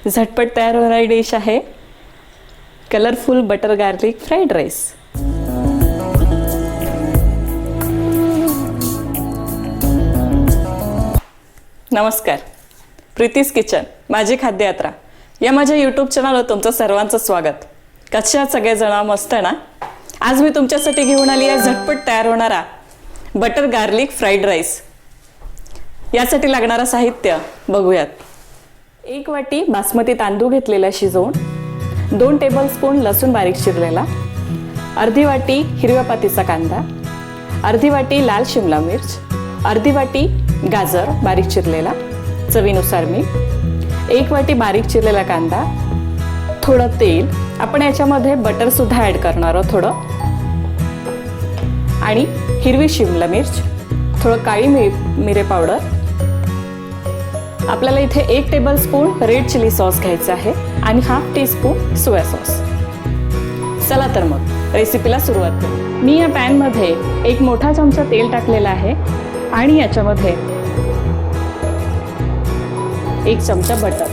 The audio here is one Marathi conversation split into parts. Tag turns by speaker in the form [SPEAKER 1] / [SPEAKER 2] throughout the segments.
[SPEAKER 1] झटपट तयार होणारी डिश आहे colourful butter garlic fried rice. नमस्कार, प्रीतीज किचन माझी खाद्य यात्रा या माझ्या यूट्यूब चॅनलवर तुमचं सर्वांचं स्वागत। कशा सगळेजण मस्त ना? आज मी तुमच्यासाठी घेऊन आली आहे झटपट तयार होणारा बटर गार्लिक फ्राईड राईस। यासाठी लागणारा साहित्य बघूयात। 1 वाटी बासमती तांदूळ घेतलेला शिजवून, 2 टेबलस्पून लसूण बारीक चिरलेला, अर्धी वाटी हिरव्या पातीचा कांदा, अर्धी वाटी लाल शिमला मिर्च, अर्धी वाटी गाजर बारीक चिरलेला, चवीनुसार मीठ, 1 वाटी बारीक चिरलेला कांदा, थोडं तेल, आपण याच्यामध्ये बटर सुद्धा ॲड करणार आहोत थोडं, आणि हिरवी शिमला मिर्च, थोडं काळी मिरे पावडर। आपल्याला इथे 1 टेबलस्पून रेड चिली सॉस घ्यायचा आहे आणि 1/2 टीस्पून सोया सॉस। चला तर मग रेसिपीला सुरुवात करू। मी या पॅनमध्ये 1 मोठा चमचा तेल टाकलेला आहे आणि याच्यामध्ये 1 चमचा बटर।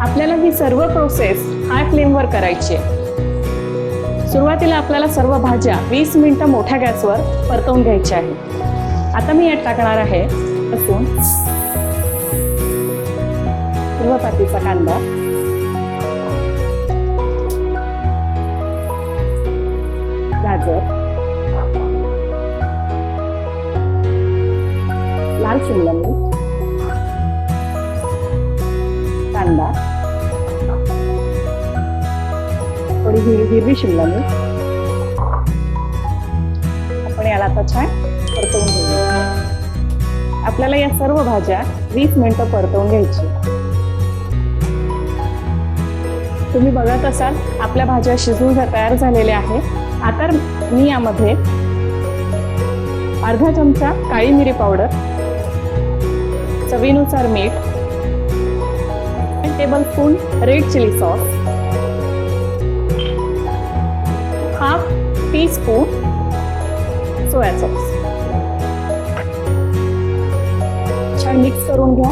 [SPEAKER 1] आपल्याला ही सर्व प्रोसेस हाय फ्लेमवर करायची आहे। सुरुवातीला आपल्याला सर्व भाज्या 20 मिनिटं मोठ्या गॅसवर परतवून घ्यायच्या आहे। आता मी यात टाकणार आहे लसूण, हिरवा पातीचा कांदा, गाजर, लाल शिमला मिर्च, कांदा, थोडी हिरवी शिमला मिर्च। आपण याला आता छान परतवून घेऊया। आपल्याला या सर्व भाज्या 20 मिनिटं परतवून घ्यायची। तुम्ही बघत असाल आपल्या भाज्या शिजून तयार झालेल्या आहेत। आता मी यामध्ये अर्धा चमचा काळी मिरी पावडर, चवीनुसार मीठ, 1 tablespoon red chilli sauce, 1/2 teaspoon soya sauce छान मिक्स करून घ्या।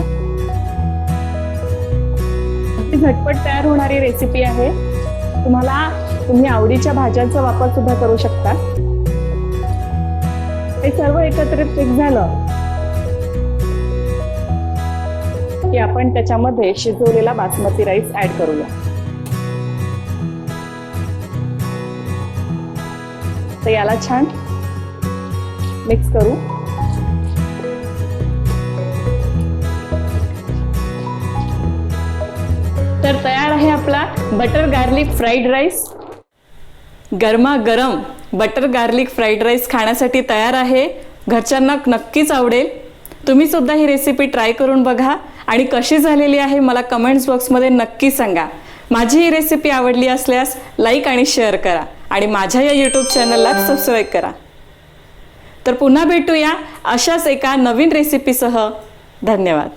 [SPEAKER 1] झटपट तयार होणारी रेसिपी आहे। तुम्ही आवडीच्या भाज्यांचा वापर सुद्धा करू शकता। हे सर्व एकत्रित मिक्स झालं की आपण त्याच्यामध्ये शिजवलेला बासमती राईस ऍड करूया। तर याला छान मिक्स करू। तर तयार आहे आपला बटर गार्लिक फ्राईड राईस। गरमागरम बटर गार्लिक फ्राईड राईस खाण्यासाठी तयार आहे। घरच्यांना नक्कीच आवडेल। तुम्ही सुद्धा ही रेसिपी ट्राय करून बघा आणि कशी झालेली आहे मला कमेंट्स बॉक्समध्ये नक्की सांगा। माझी ही रेसिपी आवडली असल्यास लाईक आणि शेअर करा आणि माझ्या या यूट्यूब चॅनलला सबस्क्राईब करा। तर पुन्हा भेटूया अशाच एका नवीन रेसिपीसह। धन्यवाद।